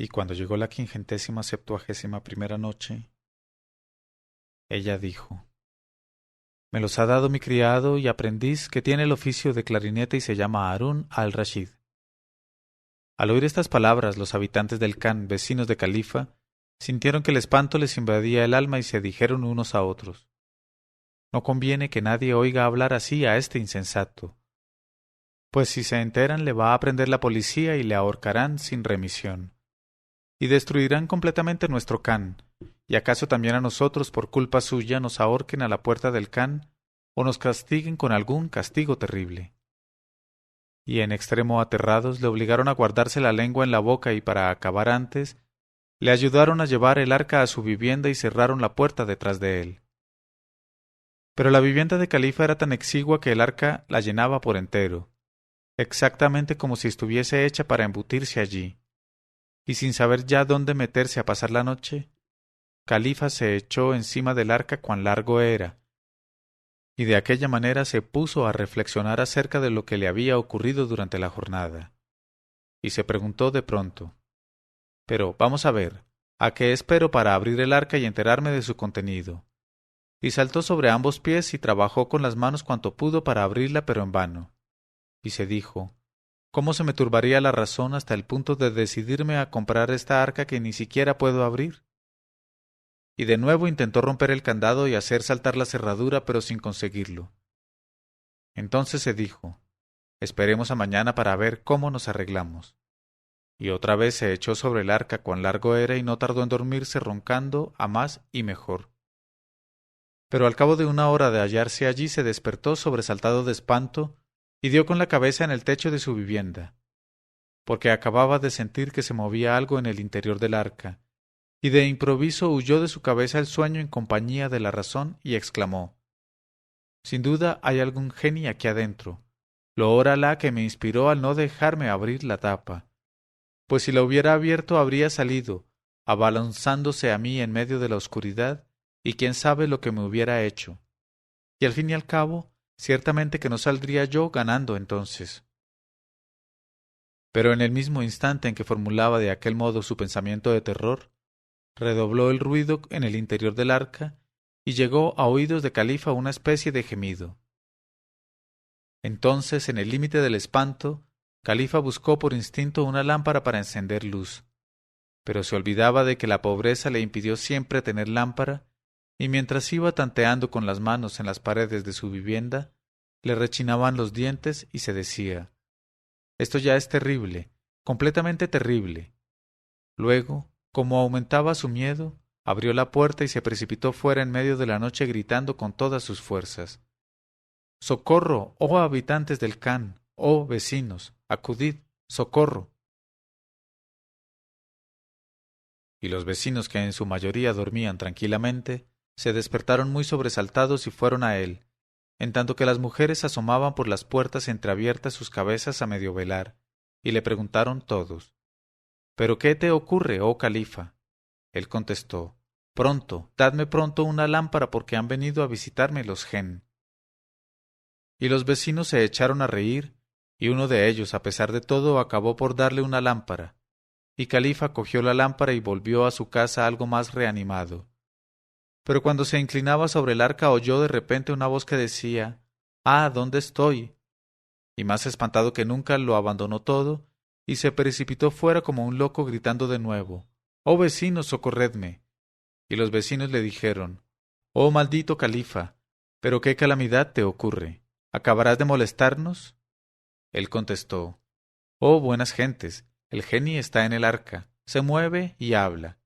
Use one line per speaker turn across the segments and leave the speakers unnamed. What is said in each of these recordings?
Y cuando llegó la 571ª noche, ella dijo: Me los ha dado mi criado y aprendiz que tiene el oficio de clarinete y se llama Harún al-Rashid. Al oír estas palabras, los habitantes del Khan, vecinos de Califa, sintieron que el espanto les invadía el alma y se dijeron unos a otros: No conviene que nadie oiga hablar así a este insensato, pues si se enteran le va a prender la policía y le ahorcarán sin remisión, y destruirán completamente nuestro Khan, y acaso también a nosotros por culpa suya nos ahorquen a la puerta del Khan o nos castiguen con algún castigo terrible. Y en extremo aterrados le obligaron a guardarse la lengua en la boca y para acabar antes, le ayudaron a llevar el arca a su vivienda y cerraron la puerta detrás de él. Pero la vivienda de Califa era tan exigua que el arca la llenaba por entero, exactamente como si estuviese hecha para embutirse allí, y sin saber ya dónde meterse a pasar la noche, Califa se echó encima del arca cuán largo era, y de aquella manera se puso a reflexionar acerca de lo que le había ocurrido durante la jornada, y se preguntó de pronto: Pero vamos a ver, ¿a qué espero para abrir el arca y enterarme de su contenido? Y saltó sobre ambos pies y trabajó con las manos cuanto pudo para abrirla, pero en vano. Y se dijo: ¿Cómo se me turbaría la razón hasta el punto de decidirme a comprar esta arca que ni siquiera puedo abrir? Y de nuevo intentó romper el candado y hacer saltar la cerradura, pero sin conseguirlo. Entonces se dijo: Esperemos a mañana para ver cómo nos arreglamos. Y otra vez se echó sobre el arca cuán largo era y no tardó en dormirse roncando a más y mejor. Pero al cabo de una hora de hallarse allí se despertó sobresaltado de espanto y dio con la cabeza en el techo de su vivienda, porque acababa de sentir que se movía algo en el interior del arca, y de improviso huyó de su cabeza el sueño en compañía de la razón y exclamó: Sin duda hay algún genio aquí adentro. Loor Alá que me inspiró al no dejarme abrir la tapa, pues si la hubiera abierto habría salido, abalanzándose a mí en medio de la oscuridad, y quién sabe lo que me hubiera hecho. Y al fin y al cabo, ciertamente que no saldría yo ganando entonces. Pero en el mismo instante en que formulaba de aquel modo su pensamiento de terror, redobló el ruido en el interior del arca y llegó a oídos de Califa una especie de gemido. Entonces, en el límite del espanto, Califa buscó por instinto una lámpara para encender luz, pero se olvidaba de que la pobreza le impidió siempre tener lámpara, y mientras iba tanteando con las manos en las paredes de su vivienda, le rechinaban los dientes y se decía: Esto ya es terrible, completamente terrible. Luego, como aumentaba su miedo, abrió la puerta y se precipitó fuera en medio de la noche gritando con todas sus fuerzas: ¡Socorro, oh habitantes del Khan! ¡Oh vecinos! ¡Acudid! ¡Socorro! Y los vecinos, que en su mayoría dormían tranquilamente, se despertaron muy sobresaltados y fueron a él, en tanto que las mujeres asomaban por las puertas entreabiertas sus cabezas a medio velar, y le preguntaron todos: ¿Pero qué te ocurre, oh califa? Él contestó: Pronto, dadme pronto una lámpara porque han venido a visitarme los gen. Y los vecinos se echaron a reír, y uno de ellos, a pesar de todo, acabó por darle una lámpara, y Califa cogió la lámpara y volvió a su casa algo más reanimado. Pero cuando se inclinaba sobre el arca oyó de repente una voz que decía: «¡Ah, ¿dónde estoy?». Y más espantado que nunca lo abandonó todo, y se precipitó fuera como un loco gritando de nuevo: «¡Oh vecinos, socorredme!». Y los vecinos le dijeron: «Oh maldito Califa, ¿pero qué calamidad te ocurre? ¿Acabarás de molestarnos?». Él contestó: «Oh buenas gentes, el geni está en el arca, se mueve y habla».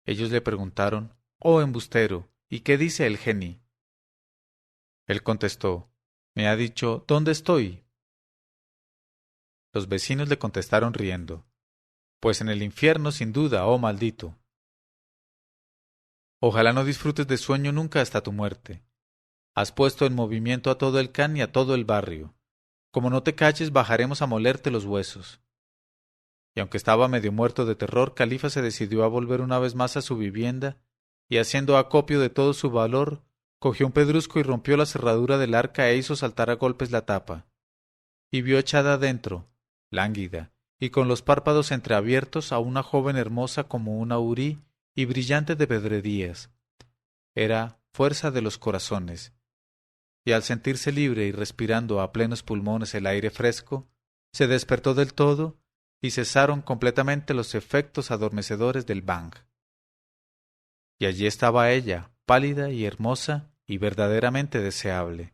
Ellos le preguntaron: «Oh embustero, ¿y qué dice el geni?». Él contestó: «Me ha dicho, ¿dónde estoy?». Los vecinos le contestaron riendo: «Pues en el infierno sin duda, oh maldito. Ojalá no disfrutes de sueño nunca hasta tu muerte. Has puesto en movimiento a todo el Khan y a todo el barrio. Como no te calles, bajaremos a molerte los huesos». Y aunque estaba medio muerto de terror, Califa se decidió a volver una vez más a su vivienda, y haciendo acopio de todo su valor, cogió un pedrusco y rompió la cerradura del arca e hizo saltar a golpes la tapa. Y vio echada adentro, lánguida, y con los párpados entreabiertos a una joven hermosa como una hurí y brillante de pedrerías. Era Fuerza de los Corazones, y al sentirse libre y respirando a plenos pulmones el aire fresco, se despertó del todo y cesaron completamente los efectos adormecedores del bang. Y allí estaba ella, pálida y hermosa y verdaderamente deseable.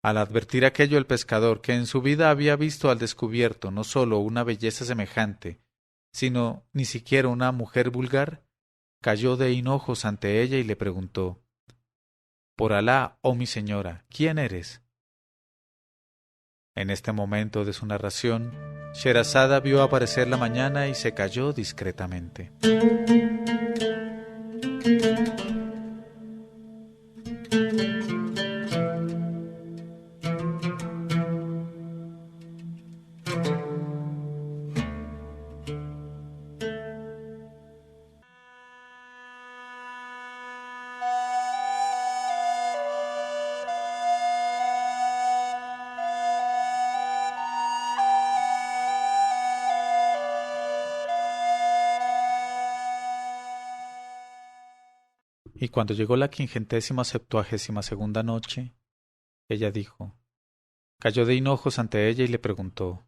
Al advertir aquello el pescador, que en su vida había visto al descubierto no sólo una belleza semejante, sino ni siquiera una mujer vulgar, cayó de hinojos ante ella y le preguntó: «Por Alá, oh mi señora, ¿quién eres?». En este momento de su narración, Sherazada vio aparecer la mañana y se calló discretamente. Y cuando llegó la 572ª noche, ella dijo, cayó de hinojos ante ella y le preguntó: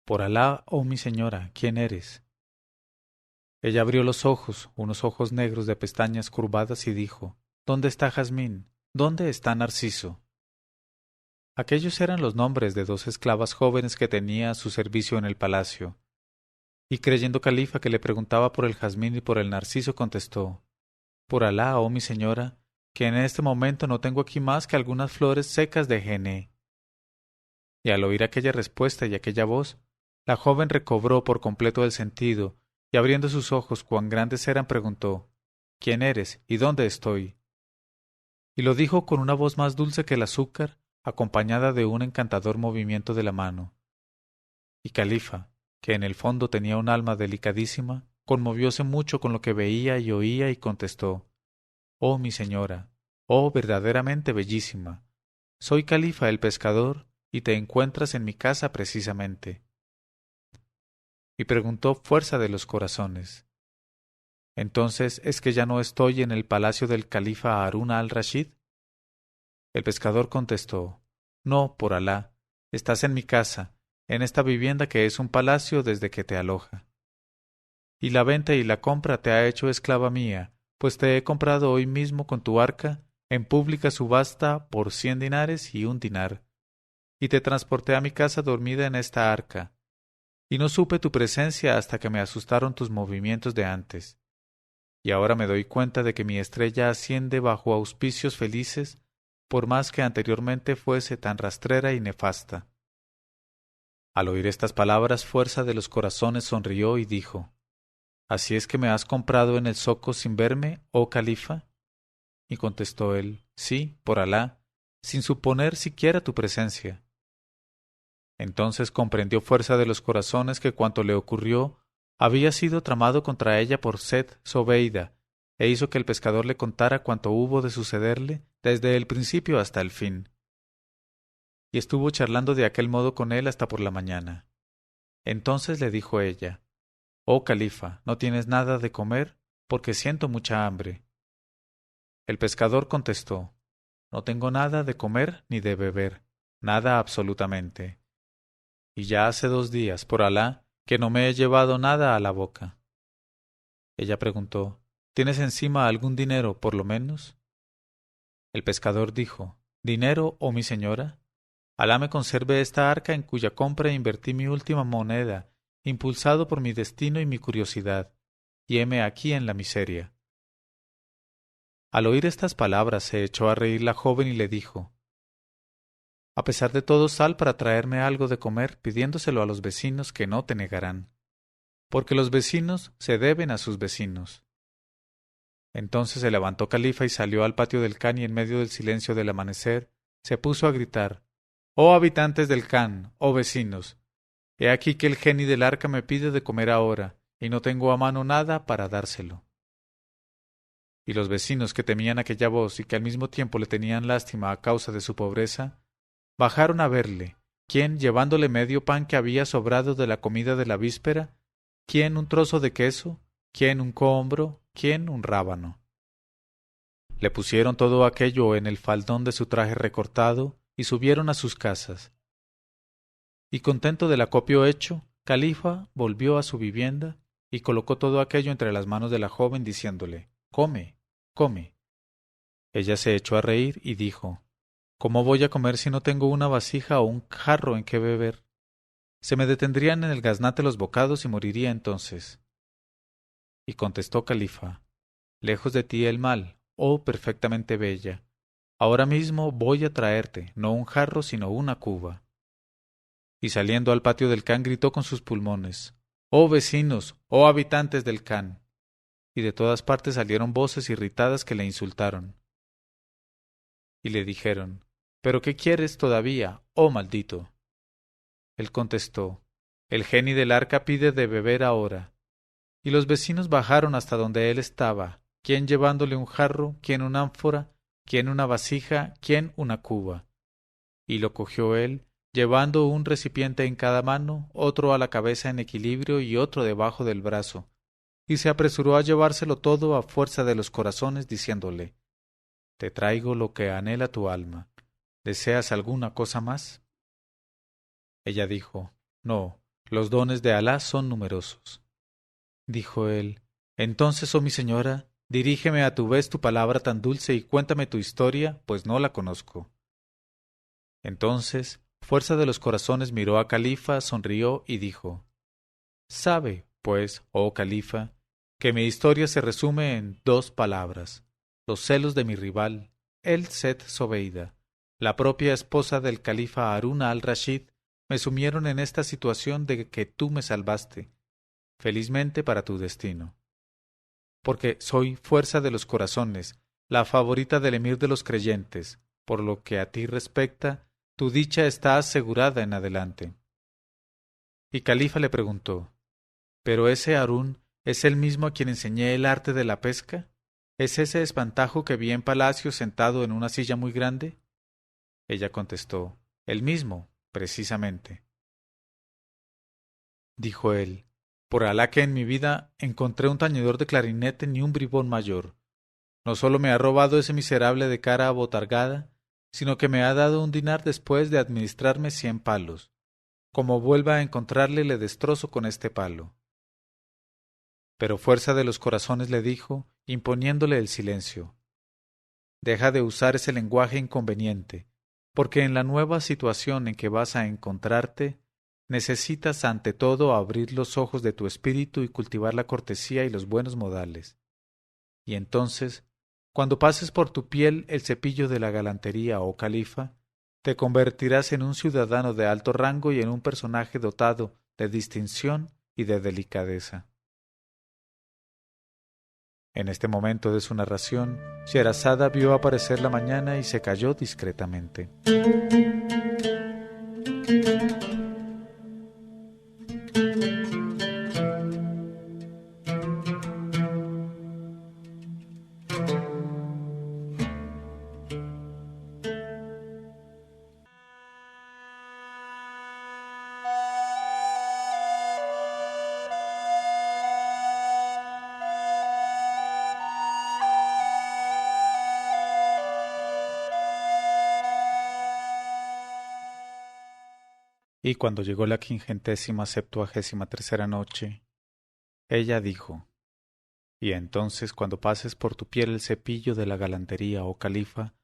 «Por Alá, oh mi señora, ¿quién eres?». Ella abrió los ojos, unos ojos negros de pestañas curvadas, y dijo: «¿Dónde está Jazmín? ¿Dónde está Narciso?». Aquellos eran los nombres de dos esclavas jóvenes que tenía a su servicio en el palacio. Y creyendo Califa que le preguntaba por el jazmín y por el narciso, contestó: «Por Alá, oh mi señora, que en este momento no tengo aquí más que algunas flores secas de jené». Y al oír aquella respuesta y aquella voz, la joven recobró por completo el sentido, y abriendo sus ojos cuán grandes eran, preguntó: «¿Quién eres y dónde estoy?». Y lo dijo con una voz más dulce que el azúcar, acompañada de un encantador movimiento de la mano. Y Califa, que en el fondo tenía un alma delicadísima, conmovióse mucho con lo que veía y oía y contestó: «Oh mi señora, oh verdaderamente bellísima, soy Califa el pescador y te encuentras en mi casa precisamente». Y preguntó Fuerza de los Corazones: «¿Entonces es que ya no estoy en el palacio del califa Harún al-Rashid?». El pescador contestó: «No, por Alá, estás en mi casa, en esta vivienda que es un palacio desde que te aloja. Y la venta y la compra te ha hecho esclava mía, pues te he comprado hoy mismo con tu arca, en pública subasta, por 100 dinares y 1 dinar, y te transporté a mi casa dormida en esta arca, y no supe tu presencia hasta que me asustaron tus movimientos de antes. Y ahora me doy cuenta de que mi estrella asciende bajo auspicios felices, por más que anteriormente fuese tan rastrera y nefasta». Al oír estas palabras, Fuerza de los Corazones sonrió y dijo: «¿Así es que me has comprado en el zoco sin verme, oh califa?». Y contestó él: «Sí, por Alá, sin suponer siquiera tu presencia». Entonces comprendió Fuerza de los Corazones que cuanto le ocurrió había sido tramado contra ella por Seth Zobeida, e hizo que el pescador le contara cuanto hubo de sucederle desde el principio hasta el fin. Y estuvo charlando de aquel modo con él hasta por la mañana. Entonces le dijo ella: «Oh califa, ¿no tienes nada de comer? Porque siento mucha hambre». El pescador contestó: «No tengo nada de comer ni de beber, nada absolutamente. Y ya hace 2 días, por Alá, que no me he llevado nada a la boca». Ella preguntó: «¿Tienes encima algún dinero, por lo menos?». El pescador dijo: «¿Dinero, oh mi señora? Alá me conserve esta arca en cuya compra invertí mi última moneda, impulsado por mi destino y mi curiosidad, y heme aquí en la miseria». Al oír estas palabras se echó a reír la joven y le dijo: «A pesar de todo, sal para traerme algo de comer, pidiéndoselo a los vecinos, que no te negarán, porque los vecinos se deben a sus vecinos». Entonces se levantó Califa y salió al patio del Khan, y en medio del silencio del amanecer se puso a gritar: «Oh habitantes del Khan, oh vecinos, he aquí que el geni del arca me pide de comer ahora, y no tengo a mano nada para dárselo». Y los vecinos, que temían aquella voz y que al mismo tiempo le tenían lástima a causa de su pobreza, bajaron a verle, quién llevándole medio pan que había sobrado de la comida de la víspera, quién un trozo de queso, quién un cohombro, quién un rábano. Le pusieron todo aquello en el faldón de su traje recortado y subieron a sus casas. Y contento del acopio hecho, Califa volvió a su vivienda y colocó todo aquello entre las manos de la joven, diciéndole: «Come, come». Ella se echó a reír y dijo: «¿Cómo voy a comer si no tengo una vasija o un jarro en que beber? Se me detendrían en el gaznate los bocados y moriría entonces». Y contestó Califa: «Lejos de ti el mal, oh perfectamente bella. Ahora mismo voy a traerte, no un jarro, sino una cuba». Y saliendo al patio del Khan gritó con sus pulmones: «¡Oh vecinos! ¡Oh habitantes del Khan!». Y de todas partes salieron voces irritadas que le insultaron. Y le dijeron: «¿Pero qué quieres todavía, oh maldito?». Él contestó: «El geni del arca pide de beber ahora». Y los vecinos bajaron hasta donde él estaba, quién llevándole un jarro, quién una ánfora, quién una vasija, quién una cuba. Y lo cogió él, llevando un recipiente en cada mano, otro a la cabeza en equilibrio y otro debajo del brazo, y se apresuró a llevárselo todo a fuerza de los corazones, diciéndole: «Te traigo lo que anhela tu alma. ¿Deseas alguna cosa más?». Ella dijo: «No, los dones de Alá son numerosos». Dijo él: «Entonces, oh mi señora, dirígeme a tu vez tu palabra tan dulce y cuéntame tu historia, pues no la conozco». Entonces, Fuerza de los Corazones miró a Califa, sonrió y dijo: «Sabe, pues, oh Califa, que mi historia se resume en 2 palabras: los celos de mi rival, el Seth Zobeida, la propia esposa del califa Harún al-Rashid, me sumieron en esta situación de que tú me salvaste, felizmente para tu destino. Porque soy Fuerza de los Corazones, la favorita del emir de los creyentes, por lo que a ti respecta, tu dicha está asegurada en adelante». Y Califa le preguntó: «¿Pero ese Harún es el mismo a quien enseñé el arte de la pesca? ¿Es ese espantajo que vi en palacio sentado en una silla muy grande?». Ella contestó: «El mismo, precisamente». Dijo él: «Por Alá que en mi vida encontré un tañedor de clarinete ni un bribón mayor. No solo me ha robado ese miserable de cara abotargada, sino que me ha dado un dinar después de administrarme 100 palos. Como vuelva a encontrarle, le destrozo con este palo». Pero Fuerza de los Corazones le dijo, imponiéndole el silencio: «Deja de usar ese lenguaje inconveniente, porque en la nueva situación en que vas a encontrarte, necesitas ante todo abrir los ojos de tu espíritu y cultivar la cortesía y los buenos modales. Y entonces, cuando pases por tu piel el cepillo de la galantería, oh califa, te convertirás en un ciudadano de alto rango y en un personaje dotado de distinción y de delicadeza». En este momento de su narración, Sherazada vio aparecer la mañana y se calló discretamente. Y cuando llegó la 573ª noche, ella dijo: «Y entonces cuando pases por tu piel el cepillo de la galantería, oh califa,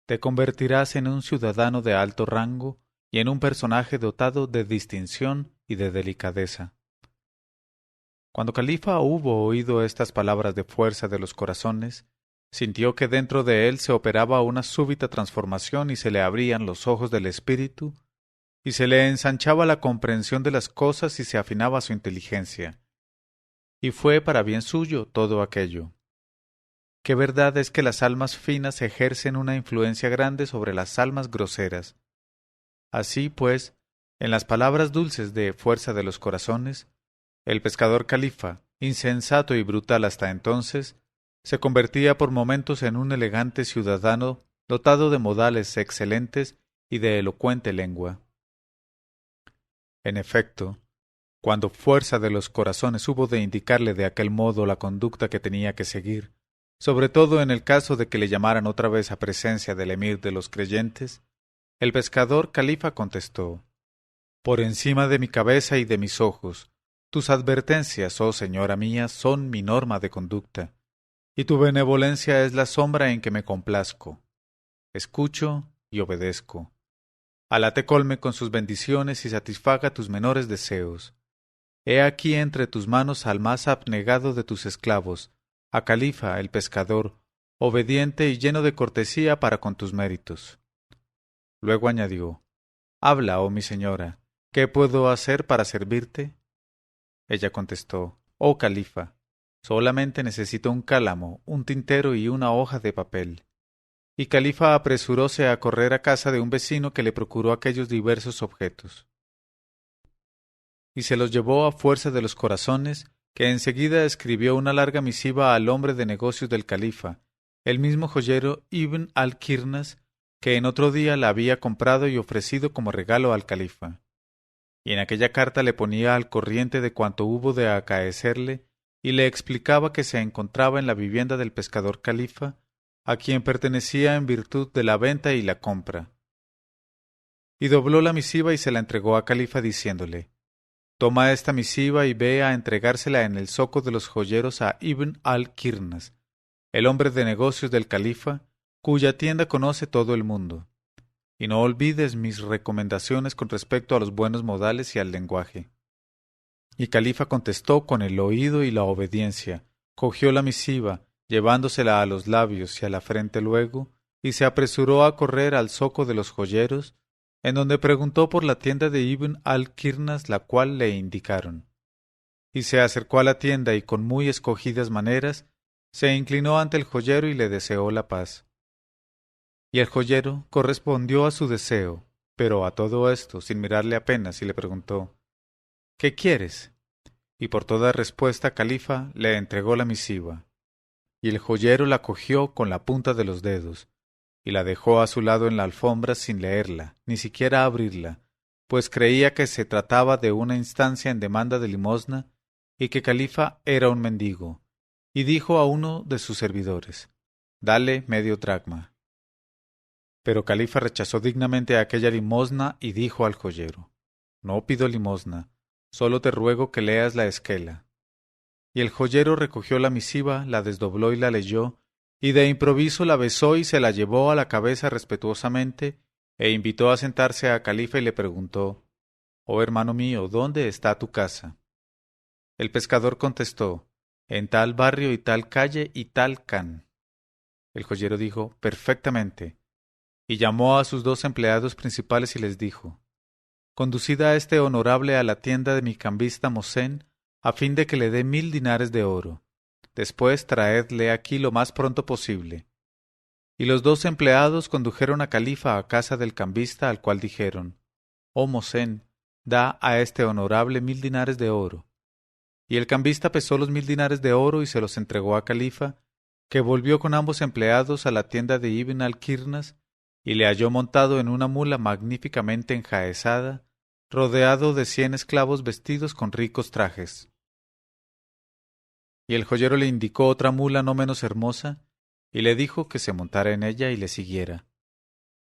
te convertirás en un ciudadano de alto rango y en un personaje dotado de distinción y de delicadeza». Cuando Califa hubo oído estas palabras de Fuerza de los Corazones, sintió que dentro de él se operaba una súbita transformación y se le abrían los ojos del espíritu, y se le ensanchaba la comprensión de las cosas y se afinaba su inteligencia. Y fue para bien suyo todo aquello. Qué verdad es que las almas finas ejercen una influencia grande sobre las almas groseras. Así pues, en las palabras dulces de Fuerza de los Corazones, el pescador califa, insensato y brutal hasta entonces, se convertía por momentos en un elegante ciudadano dotado de modales excelentes y de elocuente lengua. En efecto, cuando fuerza de los corazones hubo de indicarle de aquel modo la conducta que tenía que seguir, sobre todo en el caso de que le llamaran otra vez a presencia del emir de los creyentes, el pescador califa contestó: Por encima de mi cabeza y de mis ojos, tus advertencias, oh señora mía, son mi norma de conducta, y tu benevolencia es la sombra en que me complazco. Escucho y obedezco. Alá te colme con sus bendiciones y satisfaga tus menores deseos. He aquí entre tus manos al más abnegado de tus esclavos, a Califa el pescador, obediente y lleno de cortesía para con tus méritos. Luego añadió: Habla, oh mi señora, ¿qué puedo hacer para servirte? Ella contestó: Oh Califa, solamente necesito un cálamo, un tintero y una hoja de papel. Y Califa apresuróse a correr a casa de un vecino que le procuró aquellos diversos objetos. Y se los llevó a fuerza de los corazones, que enseguida escribió una larga misiva al hombre de negocios del califa, el mismo joyero Ibn al-Kirnas, que en otro día la había comprado y ofrecido como regalo al califa. Y en aquella carta le ponía al corriente de cuanto hubo de acaecerle, y le explicaba que se encontraba en la vivienda del pescador califa, a quien pertenecía en virtud de la venta y la compra. Y dobló la misiva y se la entregó a Califa diciéndole: Toma esta misiva y ve a entregársela en el zoco de los joyeros a Ibn al-Kirnas, el hombre de negocios del califa, cuya tienda conoce todo el mundo. Y no olvides mis recomendaciones con respecto a los buenos modales y al lenguaje. Y Califa contestó con el oído y la obediencia, cogió la misiva, llevándosela a los labios y a la frente luego, y se apresuró a correr al zoco de los joyeros, en donde preguntó por la tienda de Ibn al-Kirnas, la cual le indicaron. Y se acercó a la tienda y con muy escogidas maneras se inclinó ante el joyero y le deseó la paz. Y el joyero correspondió a su deseo, pero a todo esto sin mirarle apenas, y le preguntó: ¿Qué quieres? Y por toda respuesta Califa le entregó la misiva. Y el joyero la cogió con la punta de los dedos, y la dejó a su lado en la alfombra sin leerla, ni siquiera abrirla, pues creía que se trataba de una instancia en demanda de limosna, y que Califa era un mendigo, y dijo a uno de sus servidores: Dale medio dracma. Pero Califa rechazó dignamente aquella limosna y dijo al joyero: No pido limosna, solo te ruego que leas la esquela. Y el joyero recogió la misiva, la desdobló y la leyó, y de improviso la besó y se la llevó a la cabeza respetuosamente, e invitó a sentarse a Califa y le preguntó: Oh hermano mío, ¿dónde está tu casa? El pescador contestó: En tal barrio y tal calle y tal can. El joyero dijo: Perfectamente. Y llamó a sus 2 empleados principales y les dijo: Conducid a este honorable a la tienda de mi cambista Mosén, a fin de que le dé 1000 dinares de oro. Después traedle aquí lo más pronto posible. Y los 2 empleados condujeron a Califa a casa del cambista, al cual dijeron: Oh Mosén, da a este honorable 1000 dinares de oro. Y el cambista pesó los 1000 dinares de oro y se los entregó a Califa, que volvió con ambos empleados a la tienda de Ibn al-Kirnas, y le halló montado en una mula magníficamente enjaezada, rodeado de 100 esclavos vestidos con ricos trajes. Y el joyero le indicó otra mula no menos hermosa, y le dijo que se montara en ella y le siguiera.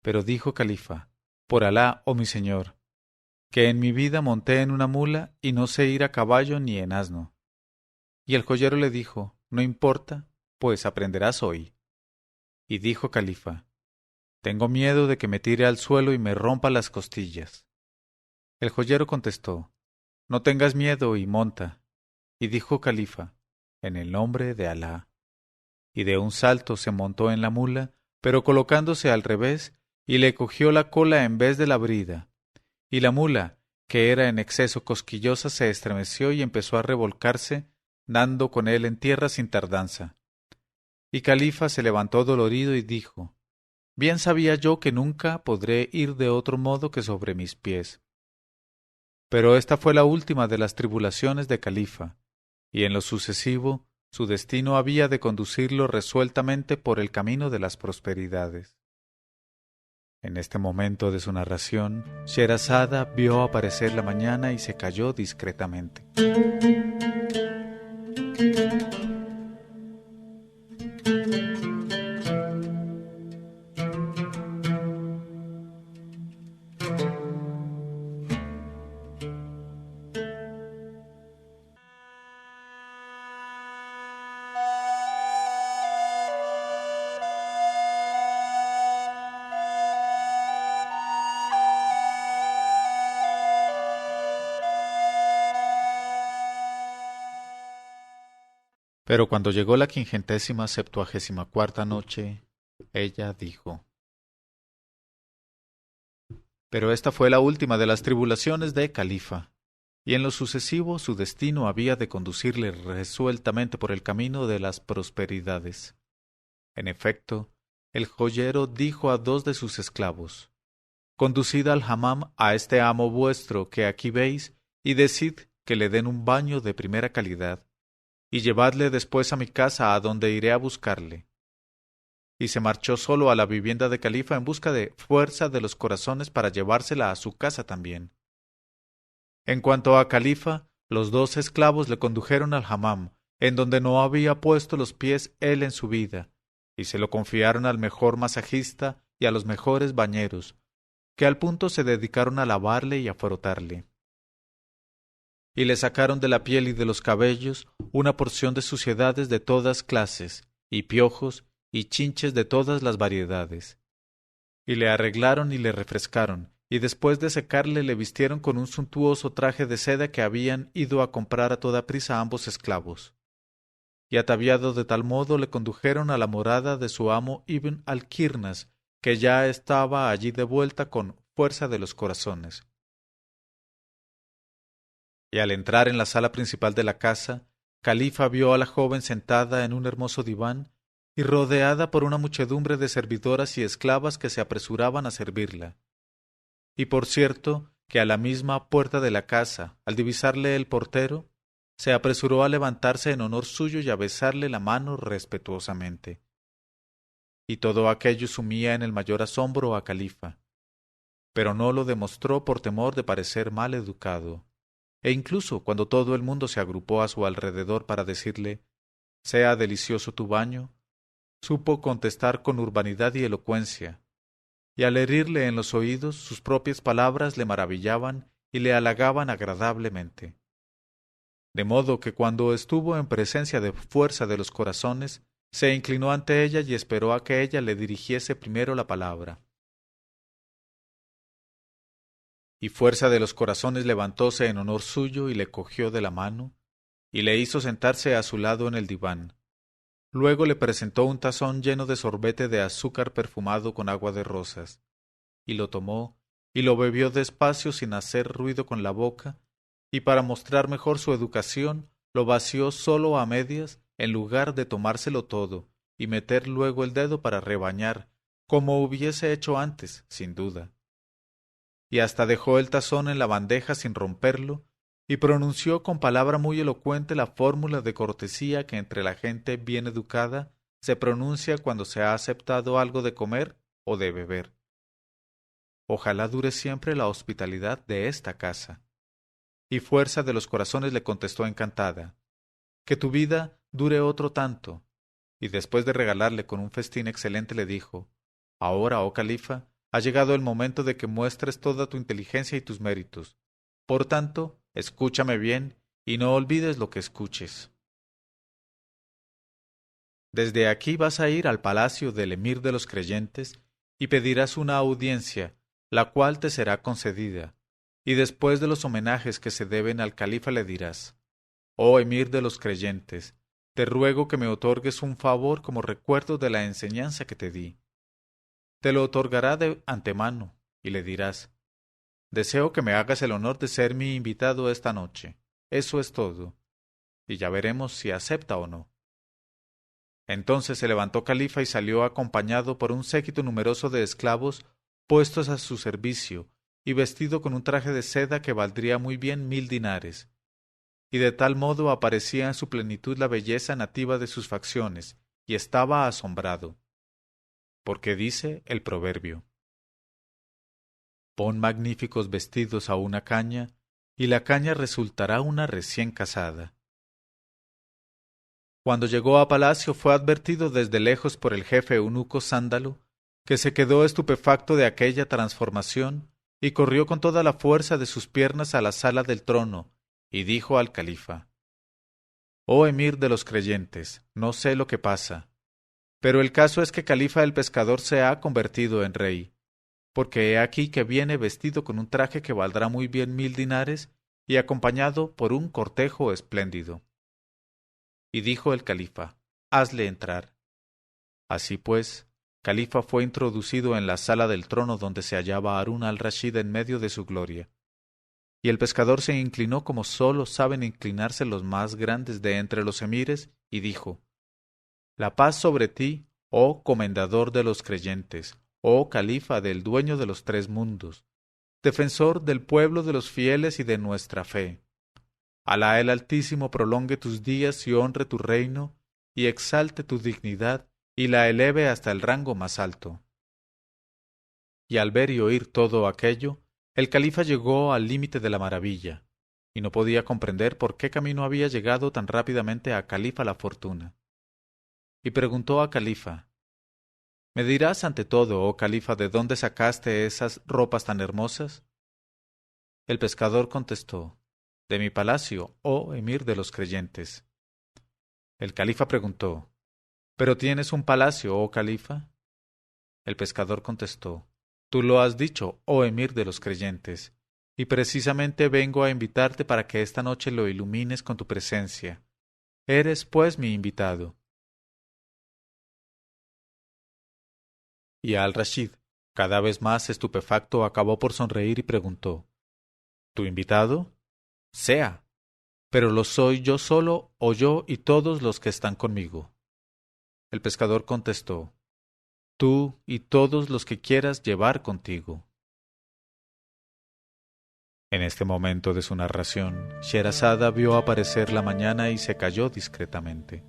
Pero dijo Califa: Por Alá, oh mi señor, que en mi vida monté en una mula y no sé ir a caballo ni en asno. Y el joyero le dijo: No importa, pues aprenderás hoy. Y dijo Califa: Tengo miedo de que me tire al suelo y me rompa las costillas. El joyero contestó: No tengas miedo y monta. Y dijo Califa: En el nombre de Alá. Y de un salto se montó en la mula, pero colocándose al revés, y le cogió la cola en vez de la brida. Y la mula, que era en exceso cosquillosa, se estremeció y empezó a revolcarse, dando con él en tierra sin tardanza. Y Califa se levantó dolorido y dijo: Bien sabía yo que nunca podré ir de otro modo que sobre mis pies. Pero esta fue la última de las tribulaciones de Califa, y en lo sucesivo su destino había de conducirlo resueltamente por el camino de las prosperidades. En este momento de su narración, Sherazada vio aparecer la mañana y se calló discretamente. Pero cuando llegó la 574ª noche, ella dijo: Pero esta fue la última de las tribulaciones de Califa, y en lo sucesivo su destino había de conducirle resueltamente por el camino de las prosperidades. En efecto, el joyero dijo a dos de sus esclavos: Conducid al hammam a este amo vuestro que aquí veis, y decid que le den un baño de primera calidad, y llevadle después a mi casa, a donde iré a buscarle. Y se marchó solo a la vivienda de Califa en busca de fuerza de los corazones para llevársela a su casa también. En cuanto a Califa, los dos esclavos le condujeron al hammam, en donde no había puesto los pies él en su vida, y se lo confiaron al mejor masajista y a los mejores bañeros, que al punto se dedicaron a lavarle y a frotarle. Y le sacaron de la piel y de los cabellos una porción de suciedades de todas clases, y piojos, y chinches de todas las variedades. Y le arreglaron y le refrescaron, y después de secarle le vistieron con un suntuoso traje de seda que habían ido a comprar a toda prisa ambos esclavos. Y ataviado de tal modo le condujeron a la morada de su amo Ibn al-Kirnas, que ya estaba allí de vuelta con fuerza de los corazones. Y al entrar en la sala principal de la casa, Califa vio a la joven sentada en un hermoso diván y rodeada por una muchedumbre de servidoras y esclavas que se apresuraban a servirla. Y por cierto que a la misma puerta de la casa, al divisarle el portero, se apresuró a levantarse en honor suyo y a besarle la mano respetuosamente. Y todo aquello sumía en el mayor asombro a Califa, pero no lo demostró por temor de parecer mal educado. E incluso cuando todo el mundo se agrupó a su alrededor para decirle «Sea delicioso tu baño», supo contestar con urbanidad y elocuencia, y al herirle en los oídos sus propias palabras le maravillaban y le halagaban agradablemente. De modo que cuando estuvo en presencia de fuerza de los corazones, se inclinó ante ella y esperó a que ella le dirigiese primero la palabra. Y fuerza de los corazones levantóse en honor suyo y le cogió de la mano, y le hizo sentarse a su lado en el diván. Luego le presentó un tazón lleno de sorbete de azúcar perfumado con agua de rosas, y lo tomó, y lo bebió despacio sin hacer ruido con la boca, y para mostrar mejor su educación, lo vació solo a medias, en lugar de tomárselo todo, y meter luego el dedo para rebañar, como hubiese hecho antes, sin duda. Y hasta dejó el tazón en la bandeja sin romperlo, y pronunció con palabra muy elocuente la fórmula de cortesía que entre la gente bien educada se pronuncia cuando se ha aceptado algo de comer o de beber. Ojalá dure siempre la hospitalidad de esta casa. Y fuerza de los corazones le contestó encantada: que tu vida dure otro tanto. Y después de regalarle con un festín excelente le dijo: ahora, oh califa, ha llegado el momento de que muestres toda tu inteligencia y tus méritos. Por tanto, escúchame bien y no olvides lo que escuches. Desde aquí vas a ir al palacio del emir de los creyentes y pedirás una audiencia, la cual te será concedida, y después de los homenajes que se deben al califa le dirás: oh emir de los creyentes, te ruego que me otorgues un favor como recuerdo de la enseñanza que te di. Te lo otorgará de antemano, y le dirás: deseo que me hagas el honor de ser mi invitado esta noche. Eso es todo, y ya veremos si acepta o no. Entonces se levantó Califa y salió acompañado por un séquito numeroso de esclavos puestos a su servicio, y vestido con un traje de seda que valdría muy bien 1000 dinares. Y de tal modo aparecía en su plenitud la belleza nativa de sus facciones, y estaba asombrado. Porque dice el proverbio: pon magníficos vestidos a una caña, y la caña resultará una recién casada. Cuando llegó a palacio fue advertido desde lejos por el jefe eunuco Sándalo, que se quedó estupefacto de aquella transformación, y corrió con toda la fuerza de sus piernas a la sala del trono, y dijo al califa: «Oh emir de los creyentes, no sé lo que pasa, pero el caso es que Califa el pescador se ha convertido en rey, porque he aquí que viene vestido con un traje que valdrá muy bien 1000 dinares y acompañado por un cortejo espléndido». Y dijo el califa: «Hazle entrar». Así pues, Califa fue introducido en la sala del trono donde se hallaba Harún al-Rashid en medio de su gloria. Y el pescador se inclinó como sólo saben inclinarse los más grandes de entre los emires, y dijo: «La paz sobre ti, oh comendador de los creyentes, oh califa del dueño de los 3 mundos, defensor del pueblo de los fieles y de nuestra fe. Alá el Altísimo prolongue tus días y honre tu reino, y exalte tu dignidad, y la eleve hasta el rango más alto». Y al ver y oír todo aquello, el califa llegó al límite de la maravilla, y no podía comprender por qué camino había llegado tan rápidamente a Califa la fortuna. Y preguntó a Califa: «¿Me dirás ante todo, oh califa, de dónde sacaste esas ropas tan hermosas?». El pescador contestó: «De mi palacio, oh emir de los creyentes». El califa preguntó: «¿Pero tienes un palacio, oh califa?». El pescador contestó: «Tú lo has dicho, oh emir de los creyentes, y precisamente vengo a invitarte para que esta noche lo ilumines con tu presencia. Eres, pues, mi invitado». Y al-Rashid, cada vez más estupefacto, acabó por sonreír y preguntó: «¿Tu invitado?». «Sea, pero lo soy yo solo o yo y todos los que están conmigo». El pescador contestó: «Tú y todos los que quieras llevar contigo». En este momento de su narración, Sherazada vio aparecer la mañana y se calló discretamente.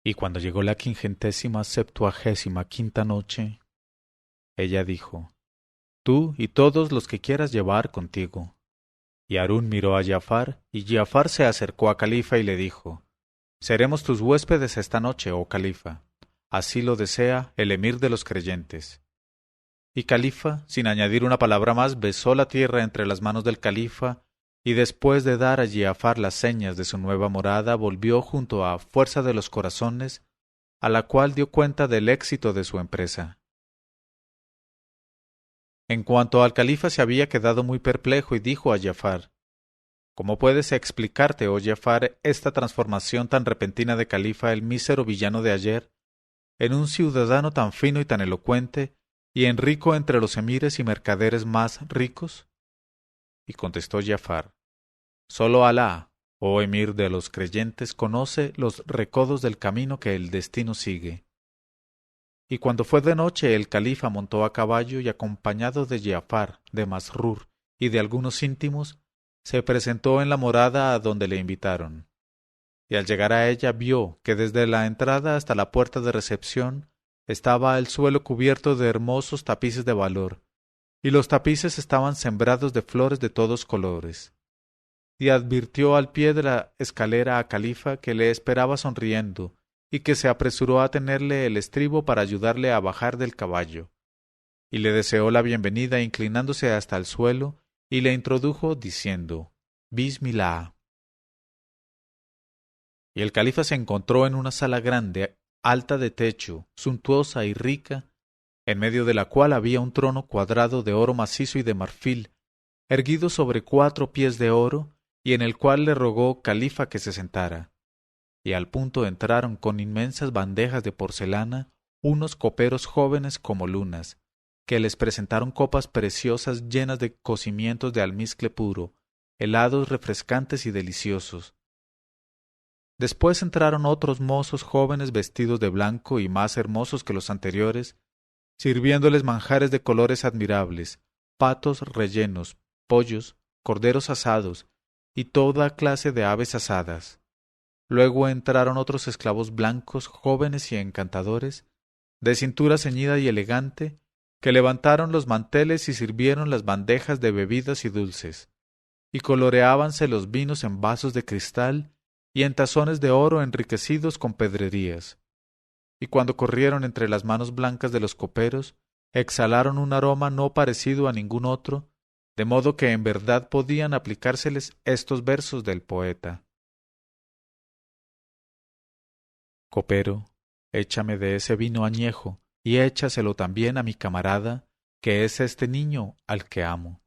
Y cuando llegó la 575ª noche, ella dijo: «Tú y todos los que quieras llevar contigo». Y Harún miró a Giafar, y Giafar se acercó a Califa y le dijo: «Seremos tus huéspedes esta noche, oh Califa. Así lo desea el emir de los creyentes». Y Califa, sin añadir una palabra más, besó la tierra entre las manos del califa, y después de dar a Giafar las señas de su nueva morada, volvió junto a Fuerza de los Corazones, a la cual dio cuenta del éxito de su empresa. En cuanto al califa, se había quedado muy perplejo y dijo a Giafar: «¿Cómo puedes explicarte, oh Giafar, esta transformación tan repentina de califa, el mísero villano de ayer, en un ciudadano tan fino y tan elocuente, y en rico entre los emires y mercaderes más ricos?» Y contestó Giafar: «Solo Alá, oh emir de los creyentes, conoce los recodos del camino que el destino sigue». Y cuando fue de noche, el califa montó a caballo y, acompañado de Giafar, de Masrur y de algunos íntimos, se presentó en la morada a donde le invitaron. Y al llegar a ella vio que desde la entrada hasta la puerta de recepción estaba el suelo cubierto de hermosos tapices de valor, y los tapices estaban sembrados de flores de todos colores. Y advirtió al pie de la escalera a Califa, que le esperaba sonriendo, y que se apresuró a tenerle el estribo para ayudarle a bajar del caballo. Y le deseó la bienvenida inclinándose hasta el suelo, y le introdujo diciendo: «Bismillah». Y el califa se encontró en una sala grande, alta de techo, suntuosa y rica, en medio de la cual había un trono cuadrado de oro macizo y de marfil, erguido sobre 4 pies de oro, y en el cual le rogó Califa que se sentara. Y al punto entraron con inmensas bandejas de porcelana unos coperos jóvenes como lunas, que les presentaron copas preciosas llenas de cocimientos de almizcle puro, helados refrescantes y deliciosos. Después entraron otros mozos jóvenes vestidos de blanco y más hermosos que los anteriores, sirviéndoles manjares de colores admirables, patos rellenos, pollos, corderos asados y toda clase de aves asadas. Luego entraron otros esclavos blancos, jóvenes y encantadores, de cintura ceñida y elegante, que levantaron los manteles y sirvieron las bandejas de bebidas y dulces, y coloreábanse los vinos en vasos de cristal y en tazones de oro enriquecidos con pedrerías. Y cuando corrieron entre las manos blancas de los coperos, exhalaron un aroma no parecido a ningún otro, de modo que en verdad podían aplicárseles estos versos del poeta. Copero, échame de ese vino añejo, y échaselo también a mi camarada, que es este niño al que amo.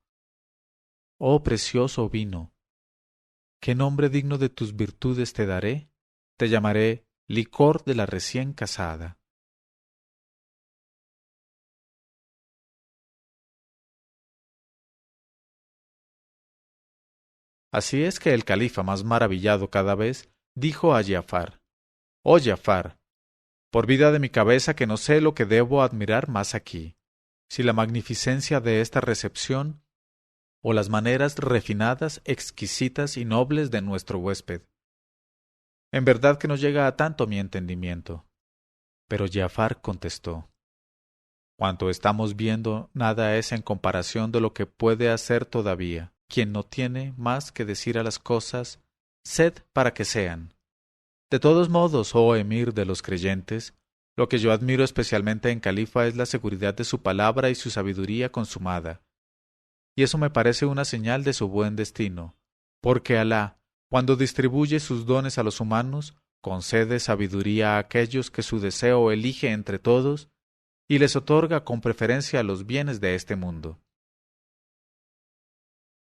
Oh precioso vino, ¿qué nombre digno de tus virtudes te daré? Te llamaré licor de la recién casada. Así es que el califa, más maravillado cada vez, dijo a Giafar: Oh Giafar, por vida de mi cabeza que no sé lo que debo admirar más aquí, si la magnificencia de esta recepción o las maneras refinadas, exquisitas y nobles de nuestro huésped. En verdad que no llega a tanto mi entendimiento. Pero Giafar contestó: Cuanto estamos viendo nada es en comparación de lo que puede hacer todavía quien no tiene más que decir a las cosas, sed para que sean. De todos modos, oh emir de los creyentes, lo que yo admiro especialmente en Califa es la seguridad de su palabra y su sabiduría consumada. Y eso me parece una señal de su buen destino, porque Alá, cuando distribuye sus dones a los humanos, concede sabiduría a aquellos que su deseo elige entre todos, y les otorga con preferencia los bienes de este mundo.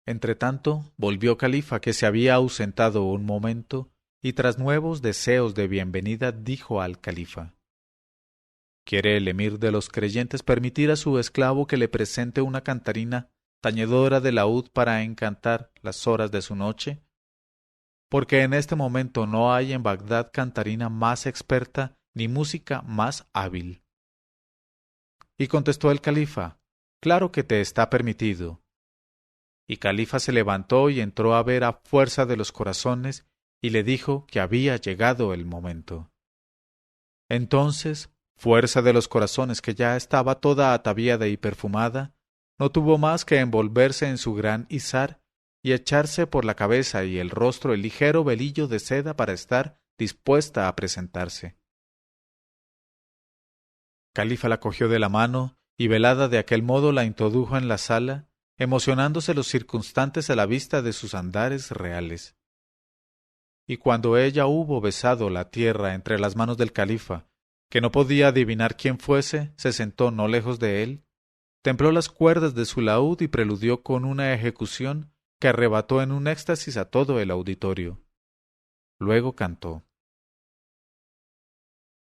Entretanto, volvió Califa, que se había ausentado un momento, y tras nuevos deseos de bienvenida dijo al califa: ¿Quiere el emir de los creyentes permitir a su esclavo que le presente una cantarina tañedora de laúd para encantar las horas de su noche? Porque en este momento no hay en Bagdad cantarina más experta ni música más hábil. Y contestó el califa: Claro que te está permitido. Y Califa se levantó y entró a ver a Fuerza de los Corazones y le dijo que había llegado el momento. Entonces, Fuerza de los Corazones, que ya estaba toda ataviada y perfumada, no tuvo más que envolverse en su gran izar y echarse por la cabeza y el rostro el ligero velillo de seda para estar dispuesta a presentarse. Califa la cogió de la mano y velada de aquel modo la introdujo en la sala, emocionándose los circunstantes a la vista de sus andares reales. Y cuando ella hubo besado la tierra entre las manos del califa, que no podía adivinar quién fuese, se sentó no lejos de él, templó las cuerdas de su laúd y preludió con una ejecución que arrebató en un éxtasis a todo el auditorio. Luego cantó: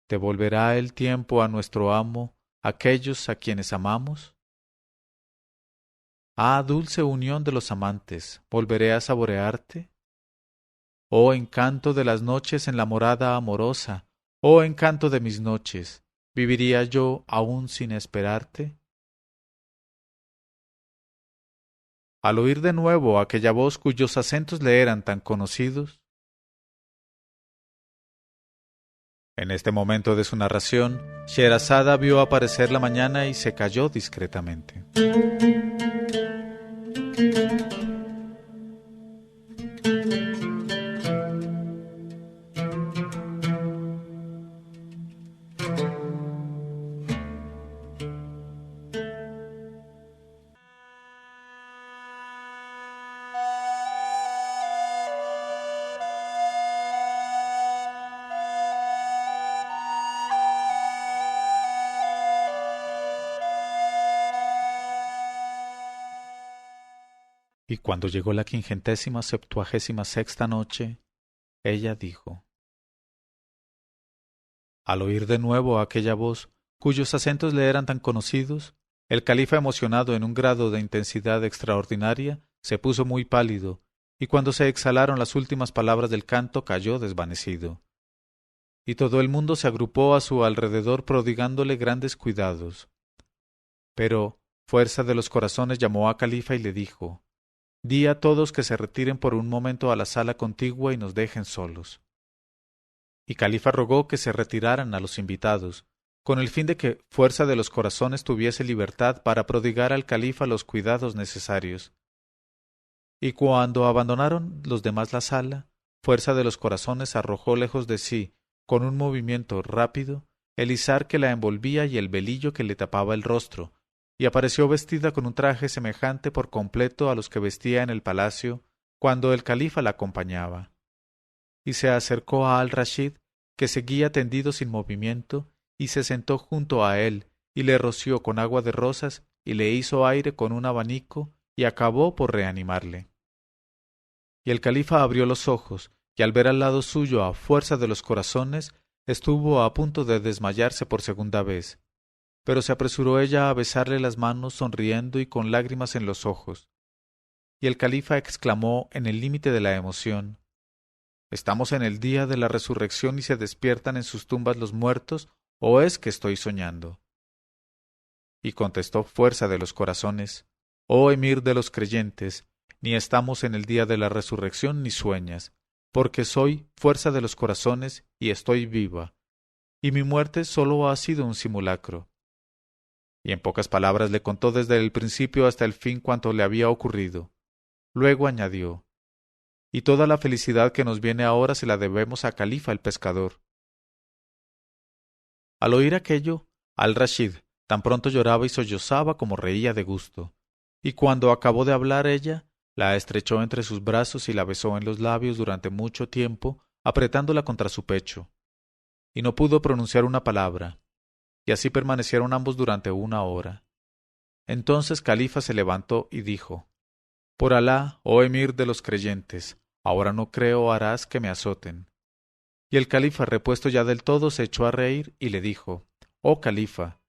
¿Devolverá el tiempo a nuestro amo aquellos a quienes amamos? Ah, dulce unión de los amantes, ¿volveré a saborearte? Oh encanto de las noches en la morada amorosa, oh encanto de mis noches, ¿viviría yo aún sin esperarte? Al oír de nuevo aquella voz cuyos acentos le eran tan conocidos, en este momento de su narración, Sherazada vio aparecer la mañana y se calló discretamente. Y cuando llegó la 576ª noche, ella dijo: Al oír de nuevo aquella voz, cuyos acentos le eran tan conocidos, El califa, emocionado en un grado de intensidad extraordinaria, se puso muy pálido, y cuando se exhalaron las últimas palabras del canto cayó desvanecido. Y todo el mundo se agrupó a su alrededor prodigándole grandes cuidados. Pero Fuerza de los Corazones llamó a Califa y le dijo: «Di a todos que se retiren por un momento a la sala contigua y nos dejen solos». Y Califa rogó que se retiraran a los invitados, con el fin de que Fuerza de los Corazones tuviese libertad para prodigar al califa los cuidados necesarios. Y cuando abandonaron los demás la sala, Fuerza de los Corazones arrojó lejos de sí, con un movimiento rápido, el izar que la envolvía y el velillo que le tapaba el rostro, y apareció vestida con un traje semejante por completo a los que vestía en el palacio cuando el califa la acompañaba. Y se acercó a Al-Rashid, que seguía tendido sin movimiento, y se sentó junto a él, y le roció con agua de rosas, y le hizo aire con un abanico, y acabó por reanimarle. Y el califa abrió los ojos, y al ver al lado suyo a Fuerza de los Corazones, estuvo a punto de desmayarse por segunda vez. Pero se apresuró ella a besarle las manos sonriendo y con lágrimas en los ojos. Y el califa exclamó en el límite de la emoción: «¿Estamos en el día de la resurrección y se despiertan en sus tumbas los muertos, o es que estoy soñando?» Y contestó Fuerza de los Corazones: «Oh emir de los creyentes, ni estamos en el día de la resurrección ni sueñas, porque soy Fuerza de los Corazones y estoy viva, y mi muerte sólo ha sido un simulacro». Y en pocas palabras le contó desde el principio hasta el fin cuanto le había ocurrido. Luego añadió: «Y toda la felicidad que nos viene ahora se la debemos a Califa el pescador». Al oír aquello, Al-Rashid tan pronto lloraba y sollozaba como reía de gusto, y cuando acabó de hablar ella, la estrechó entre sus brazos y la besó en los labios durante mucho tiempo, apretándola contra su pecho, y no pudo pronunciar una palabra, y así permanecieron ambos durante 1 hora. Entonces Califa se levantó y dijo: «Por Alá, oh emir de los creyentes, ahora no creo harás que me azoten». Y el califa, repuesto ya del todo, se echó a reír y le dijo: «Oh califa,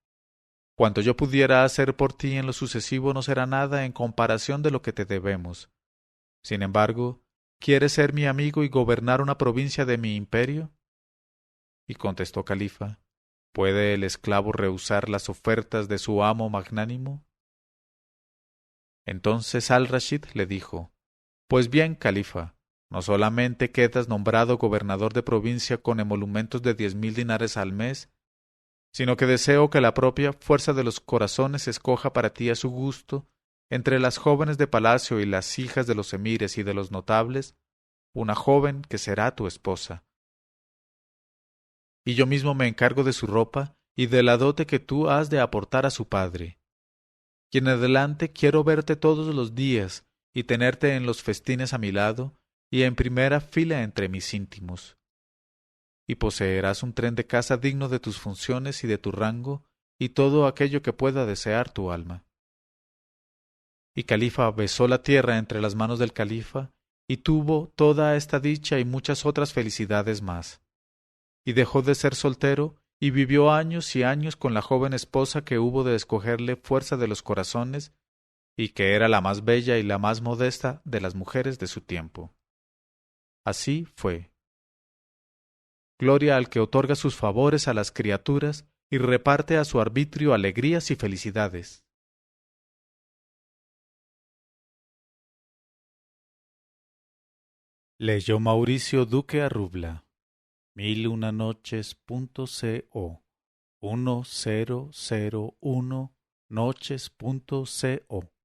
cuanto yo pudiera hacer por ti en lo sucesivo no será nada en comparación de lo que te debemos. Sin embargo, ¿quieres ser mi amigo y gobernar una provincia de mi imperio?». Y contestó Califa: «¿Puede el esclavo rehusar las ofertas de su amo magnánimo?». Entonces Al-Rashid le dijo: «Pues bien, califa, no solamente quedas nombrado gobernador de provincia con emolumentos de 10.000 dinares al mes, sino que deseo que la propia Fuerza de los Corazones escoja para ti a su gusto, entre las jóvenes de palacio y las hijas de los emires y de los notables, una joven que será tu esposa. Y yo mismo me encargo de su ropa y de la dote que tú has de aportar a su padre. Y en adelante quiero verte todos los días y tenerte en los festines a mi lado y en primera fila entre mis íntimos. Y poseerás un tren de casa digno de tus funciones y de tu rango y todo aquello que pueda desear tu alma». Y Califa besó la tierra entre las manos del califa y tuvo toda esta dicha y muchas otras felicidades más. Y dejó de ser soltero y vivió años y años con la joven esposa que hubo de escogerle Fuerza de los Corazones y que era la más bella y la más modesta de las mujeres de su tiempo. Así fue. Gloria al que otorga sus favores a las criaturas y reparte a su arbitrio alegrías y felicidades. Leyó Mauricio Duque Arrubla. 1001noches.co 1001noches.co